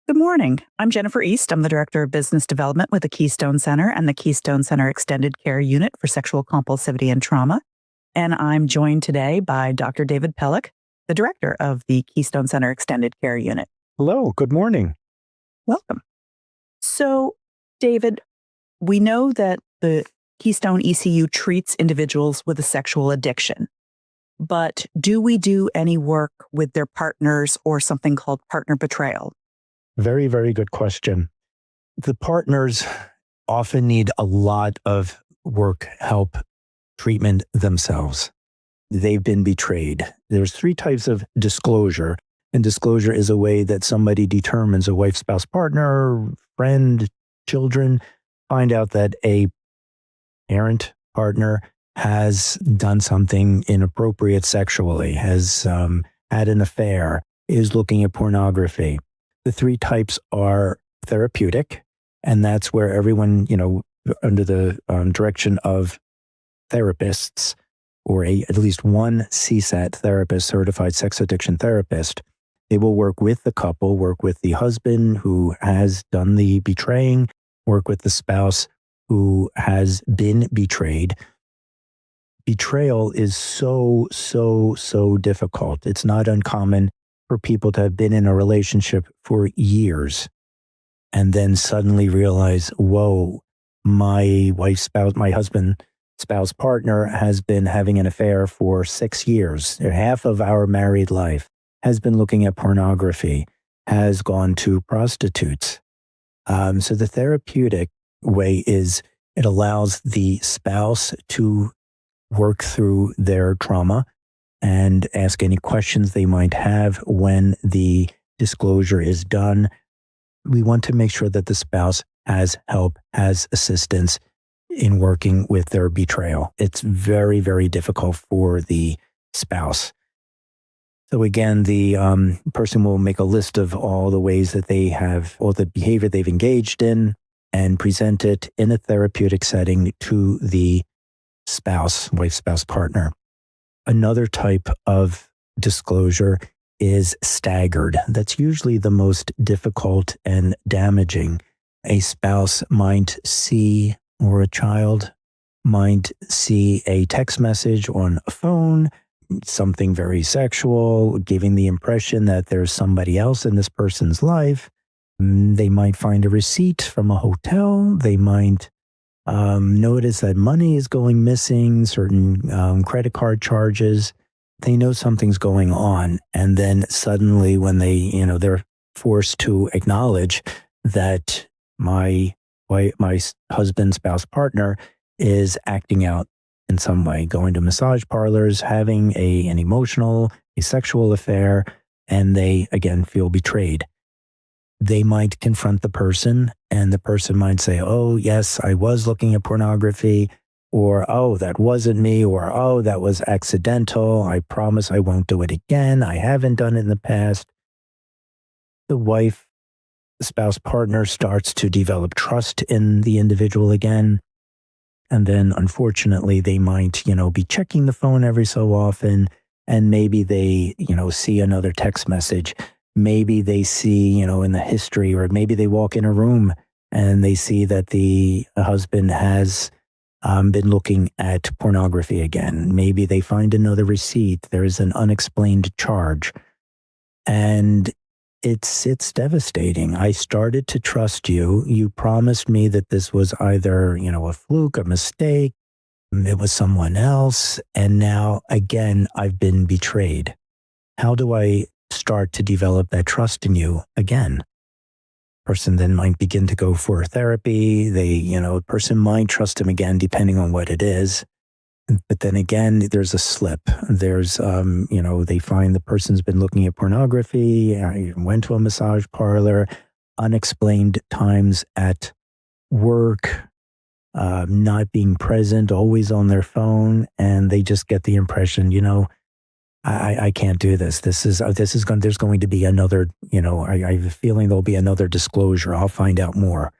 Good morning. I'm Jennifer East. I'm the Director of Business Development with the Keystone Center and the Keystone Center Extended Care Unit for Sexual Compulsivity and Trauma. And I'm joined today by Dr. David Pellack, the Director of the Keystone Center Extended Care Unit. Hello, good morning. Welcome. So, David, we know that the Keystone ECU treats individuals with a sexual addiction, but do we do any work with their partners or something called partner betrayal? Very, very good question. The partners often need a lot of work, help, treatment themselves. They've been betrayed. There's 3 types of disclosure, and disclosure is a way that somebody determines, a wife, spouse, partner, friend, children, find out that a parent, partner has done something inappropriate sexually, has had an affair, is looking at pornography. The 3 types are therapeutic, and that's where everyone, under the direction of therapists or at least one CSAT therapist, certified sex addiction therapist, they will work with the couple, work with the husband who has done the betraying, work with the spouse who has been betrayed. Betrayal is so difficult. It's not uncommon for people to have been in a relationship for years and then suddenly realize, whoa, my wife's spouse, my husband's spouse partner has been having an affair for 6 years. Half of our married life has been looking at pornography, has gone to prostitutes. So the therapeutic way is it allows the spouse to work through their trauma and ask any questions they might have when the disclosure is done. We want to make sure that the spouse has help, has assistance in working with their betrayal. It's very, very difficult for the spouse. So again, the person will make a list of all the ways that they have, all the behavior they've engaged in, and present it in a therapeutic setting to the spouse, wife, spouse, partner. Another type of disclosure is staggered. That's usually the most difficult and damaging. A spouse might see, or a child might see a text message on a phone, something very sexual, giving the impression that there's somebody else in this person's life. They might find a receipt from a hotel. They might notice that money is going missing, certain credit card charges. They know something's going on. And then suddenly when they're forced to acknowledge that my husband, spouse, partner is acting out in some way, going to massage parlors, having an emotional, a sexual affair, and they, again, feel betrayed. They might confront the person, and the person might say, oh, yes, I was looking at pornography, or, oh, that wasn't me, or, oh, that was accidental. I promise I won't do it again. I haven't done it in the past. The wife, the spouse partner starts to develop trust in the individual again. And then, unfortunately, they might, be checking the phone every so often, and maybe they, see another text message. Maybe they see, in the history, or maybe they walk in a room and they see that the husband has been looking at pornography again. Maybe they find another receipt. There's an unexplained charge. And it's devastating. I started to trust you. You promised me that this was either, a fluke, a mistake. It was someone else. And now, again, I've been betrayed. How do I start to develop that trust in you again? Person then might begin to go for therapy. A person might trust him again, depending on what it is. But then again, there's a slip. There's, they find the person's been looking at pornography, went to a massage parlor, unexplained times at work, not being present, always on their phone, and they just get the impression, I can't do this. There's going to be another, I have a feeling there'll be another disclosure. I'll find out more.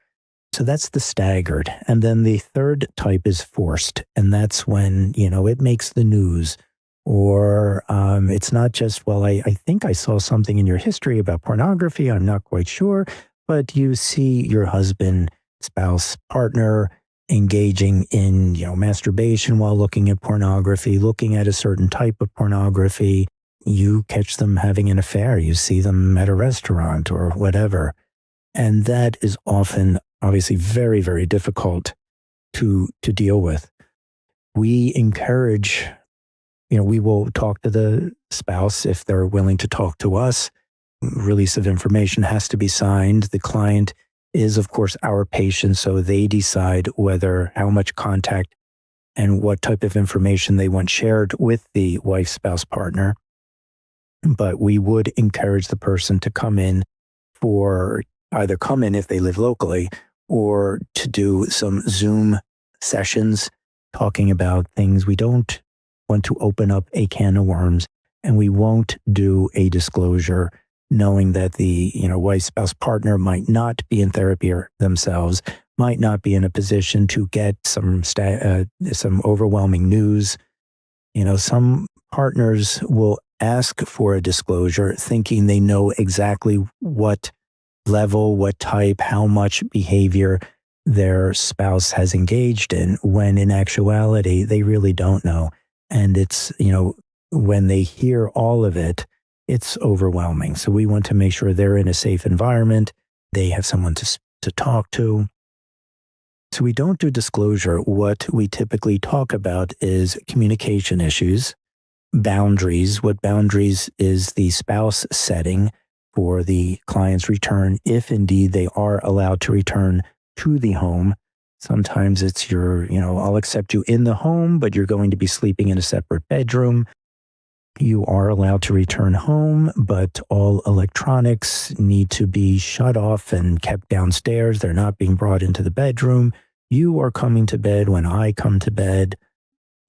So that's the staggered. And then the third type is forced. And that's when, it makes the news. Or it's not just, well, I think I saw something in your history about pornography. I'm not quite sure. But you see your husband, spouse, partner engaging in, masturbation while looking at pornography, looking at a certain type of pornography. You catch them having an affair. You see them at a restaurant or whatever. And that is often obviously very, very difficult to deal with. We encourage, we will talk to the spouse if they're willing to talk to us. Release of information has to be signed. The client is, of course, our patient, so they decide how much contact and what type of information they want shared with the wife, spouse, partner. But we would encourage the person to come in if they live locally, or to do some Zoom sessions talking about things. We don't want to open up a can of worms, and we won't do a disclosure knowing that the wife, spouse, partner might not be in therapy themselves, might not be in a position to get some overwhelming news. Some partners will ask for a disclosure thinking they know exactly what level, what type, how much behavior their spouse has engaged in, when in actuality, they really don't know. And it's, when they hear all of it, it's overwhelming. So we want to make sure they're in a safe environment. They have someone to talk to. So we don't do disclosure. What we typically talk about is communication issues, boundaries. What boundaries is the spouse setting for the client's return, if indeed they are allowed to return to the home. Sometimes it's I'll accept you in the home, but you're going to be sleeping in a separate bedroom. You are allowed to return home, but all electronics need to be shut off and kept downstairs. They're not being brought into the bedroom. You are coming to bed when I come to bed.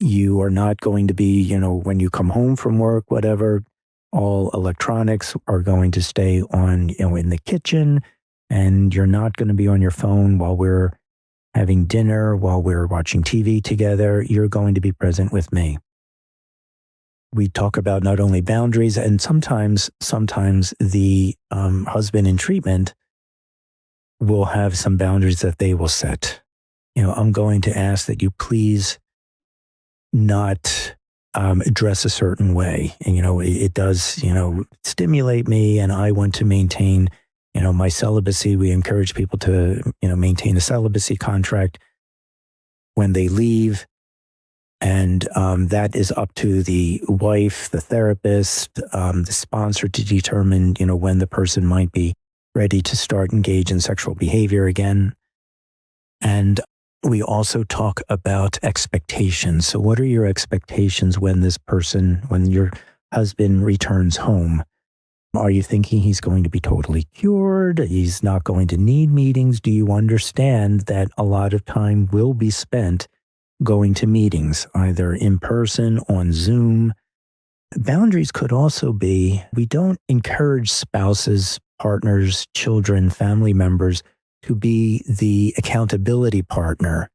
You are not going to be, when you come home from work, whatever, all electronics are going to stay on, in the kitchen, and you're not going to be on your phone while we're having dinner, while we're watching TV together. You're going to be present with me. We talk about not only boundaries, and sometimes the husband in treatment will have some boundaries that they will set. I'm going to ask that you please not dress a certain way. And, it does, stimulate me, and I want to maintain, my celibacy. We encourage people to, maintain a celibacy contract when they leave. And that is up to the wife, the therapist, the sponsor to determine, when the person might be ready to start engage in sexual behavior again. And we also talk about expectations. So what are your expectations when your husband returns home? Are you thinking he's going to be totally cured? He's not going to need meetings? Do you understand that a lot of time will be spent going to meetings, either in person, on Zoom? Boundaries could also be, we don't encourage spouses, partners, children, family members to be the accountability partner,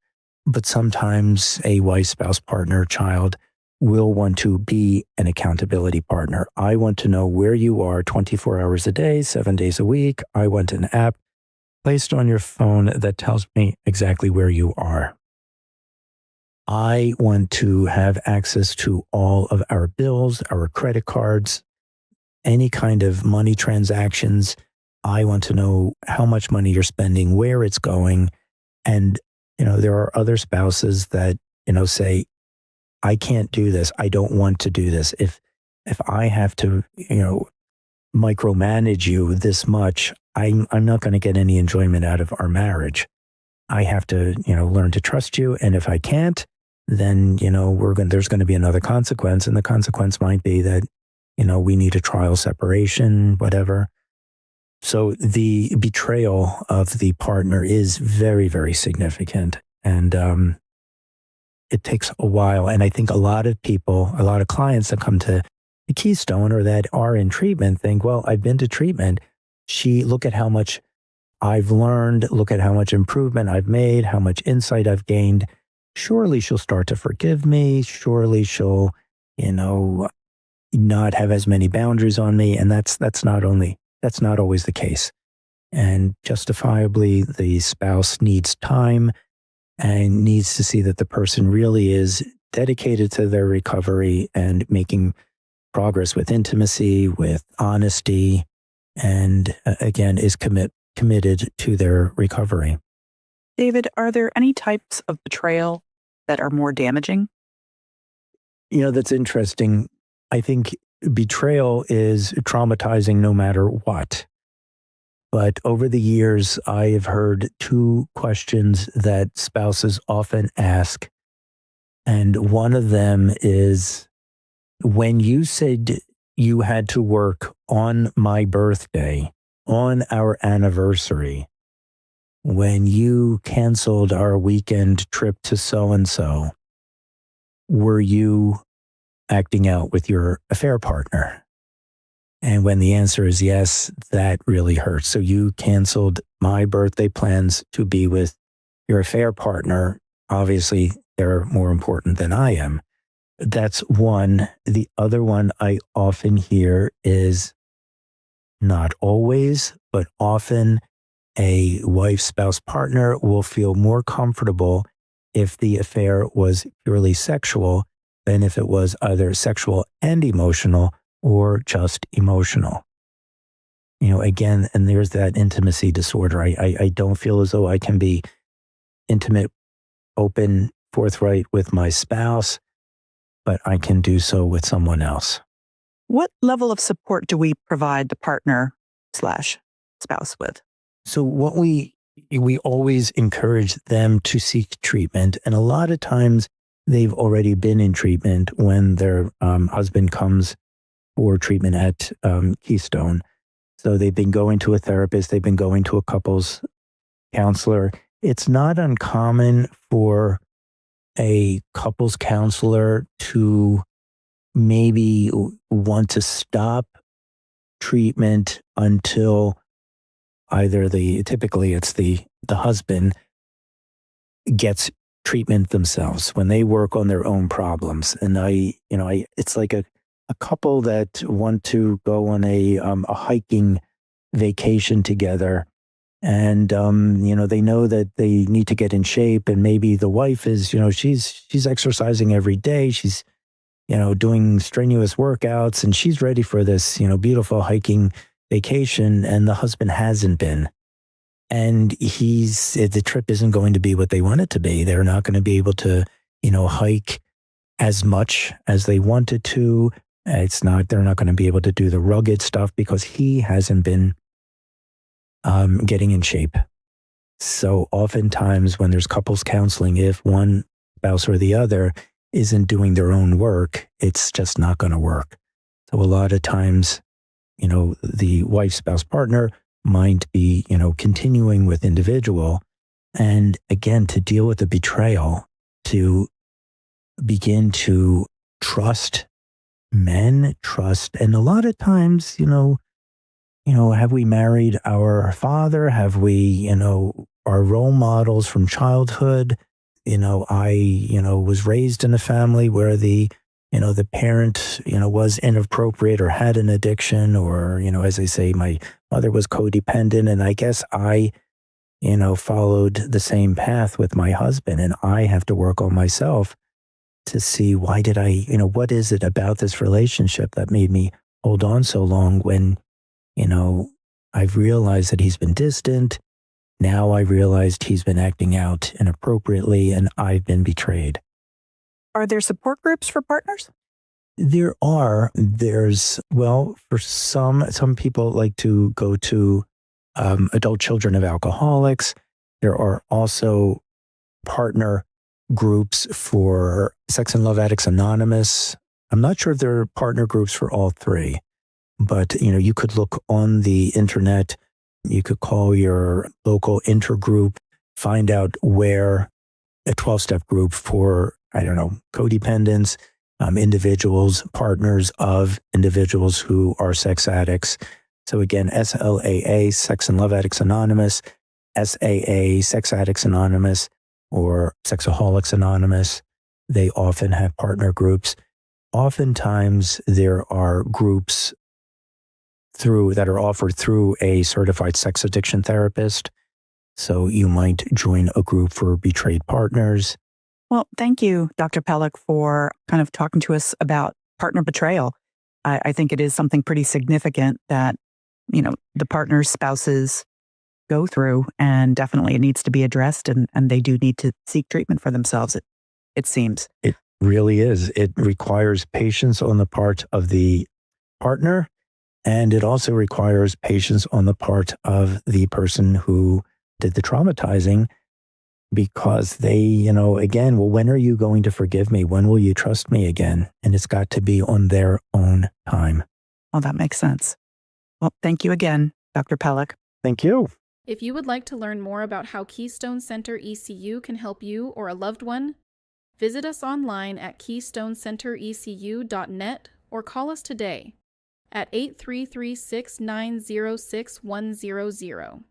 but sometimes a wife, spouse, partner, child will want to be an accountability partner. I want to know where you are 24 hours a day, 7 days a week. I want an app placed on your phone that tells me exactly where you are. I want to have access to all of our bills, our credit cards, any kind of money transactions. I want to know how much money you're spending, where it's going. And, there are other spouses that, say, I can't do this. I don't want to do this. If I have to, micromanage you this much, I'm not going to get any enjoyment out of our marriage. I have to, learn to trust you. And if I can't, then, there's going to be another consequence. And the consequence might be that, we need a trial separation, whatever. So the betrayal of the partner is very, very significant. And it takes a while. And I think a lot of clients that come to the Keystone or that are in treatment think, well, I've been to treatment. Look at how much I've learned. Look at how much improvement I've made, how much insight I've gained. Surely she'll start to forgive me. Surely she'll, not have as many boundaries on me. And that's not always the case. And justifiably, the spouse needs time and needs to see that the person really is dedicated to their recovery and making progress with intimacy, with honesty, and again, is committed to their recovery. David, are there any types of betrayal that are more damaging? That's interesting. I think betrayal is traumatizing no matter what. But over the years, I have heard two questions that spouses often ask. And one of them is, when you said you had to work on my birthday, on our anniversary, when you canceled our weekend trip to so-and-so, were you acting out with your affair partner? And when the answer is yes, that really hurts. So you canceled my birthday plans to be with your affair partner. Obviously, they're more important than I am. That's one. The other one I often hear is, not always, but often, a wife, spouse, partner will feel more comfortable if the affair was purely sexual than if it was either sexual and emotional or just emotional. Again, and there's that intimacy disorder. I don't feel as though I can be intimate, open, forthright with my spouse, but I can do so with someone else. What level of support do we provide the partner/spouse with? So what we always encourage them to seek treatment. And a lot of times they've already been in treatment when their husband comes for treatment at Keystone. So they've been going to a therapist, they've been going to a couples counselor. It's not uncommon for a couples counselor to maybe want to stop treatment until either typically it's the husband gets treatment themselves when they work on their own problems. And it's like a couple that want to go on a hiking vacation together. And, they know that they need to get in shape, and maybe the wife is, she's exercising every day. She's, doing strenuous workouts, and she's ready for this, beautiful hiking vacation, and the husband hasn't been. And the trip isn't going to be what they want it to be. They're not going to be able to, hike as much as they wanted to. They're not going to be able to do the rugged stuff because he hasn't been getting in shape. So oftentimes when there's couples counseling, if one spouse or the other isn't doing their own work, it's just not going to work. So a lot of times, the wife, spouse, partner might be, continuing with individual. And again, to deal with the betrayal, to begin to trust men, and a lot of times, have we married our father? Have we, our role models from childhood? I, was raised in a family where the parent, was inappropriate or had an addiction, or, as I say, my mother was codependent. And I guess I, followed the same path with my husband, and I have to work on myself to see why did I, what is it about this relationship that made me hold on so long when, I've realized that he's been distant. Now I realized he's been acting out inappropriately, and I've been betrayed. Are there support groups for partners? There are. For some people like to go to adult children of alcoholics. There are also partner groups for Sex and Love Addicts Anonymous. I'm not sure if there are partner groups for all three, but you could look on the internet. You could call your local intergroup, find out where a 12-step group for, codependents, individuals, partners of individuals who are sex addicts. So again, SLAA, Sex and Love Addicts Anonymous, SAA, Sex Addicts Anonymous, or Sexaholics Anonymous. They often have partner groups. Oftentimes, there are groups that are offered through a certified sex addiction therapist. So you might join a group for betrayed partners. Well, thank you, Dr. Pellack, for kind of talking to us about partner betrayal. I think it is something pretty significant that, the partners, spouses go through, and definitely it needs to be addressed, and they do need to seek treatment for themselves, it seems. It really is. It requires patience on the part of the partner, and it also requires patience on the part of the person who did the traumatizing, because they, again, well, when are you going to forgive me? When will you trust me again? And it's got to be on their own time. Well, that makes sense. Well, thank you again, Dr. Pellack. Thank you. If you would like to learn more about how Keystone Center ECU can help you or a loved one, visit us online at KeystoneCenterECU.net or call us today at 833-690-6100.